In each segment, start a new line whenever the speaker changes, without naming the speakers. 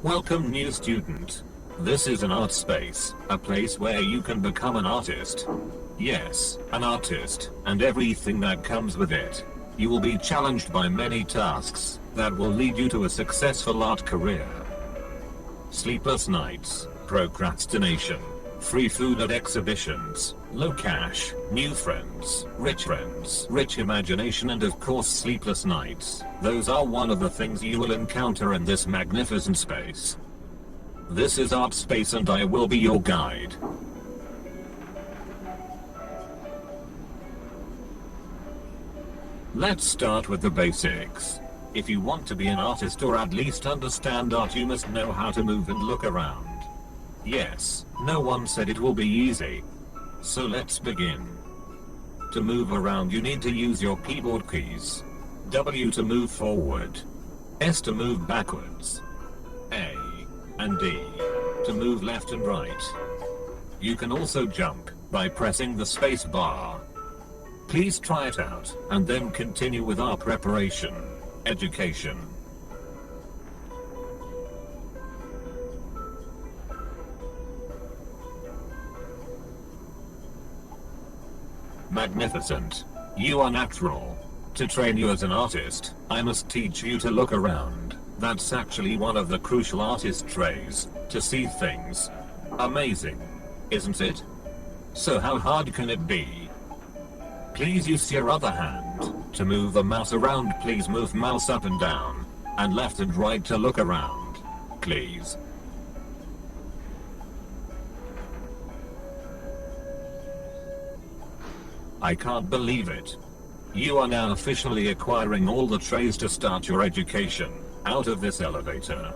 Welcome new student. This is an art space, a place where you can become an artist. Yes, an artist, and everything that comes with it. You will be challenged by many tasks that will lead you to a successful art career. Sleepless nights, procrastination, free food at exhibitions, low cash, new friends, rich imagination, and of course sleepless nights. Those are one of the things you will encounter in this magnificent space. This is Art Space and I will be your guide. Let's start with the basics. If you want to be an artist or at least understand art, you must know how to move and look around. Yes, no one said it will be easy. So let's begin. To move around you need to use your keyboard keys. W to move forward. S to move backwards. A and D to move left and right. You can also jump by pressing the space bar. Please try it out and then continue with our preparation. Education. Magnificent. You are natural. To train you as an artist, I must teach you to look around. That's actually one of the crucial artist traits, to see things. Amazing, isn't it? So how hard can it be? Please use your other hand to move the mouse around. Please move mouse up and down, and left and right to look around. Please. I can't believe it. You are now officially acquiring all the trays to start your education out of this elevator.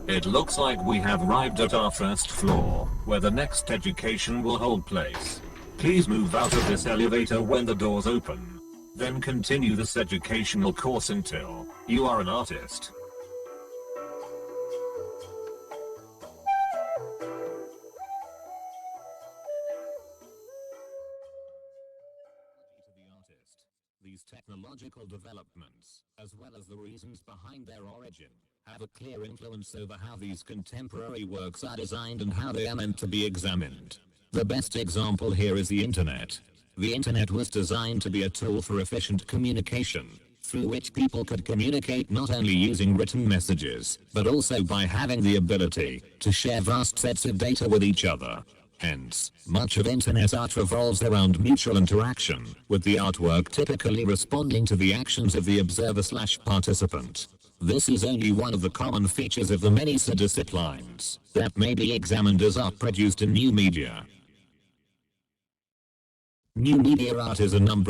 It looks like we have arrived at our first floor, where the next education will hold place. Please move out of this elevator when the doors open. Then continue this educational course until you are an artist. These technological developments, as well as the reasons behind their origin, have a clear influence over how these contemporary works are designed and how they are meant to be examined. The best example here is the internet. The internet was designed to be a tool for efficient communication, through which people could communicate not only using written messages, but also by having the ability to share vast sets of data with each other. Hence, much of internet art revolves around mutual interaction, with the artwork typically responding to the actions of the observer/participant. This is only one of the common features of the many subdisciplines that may be examined as art produced in new media. New media art is a number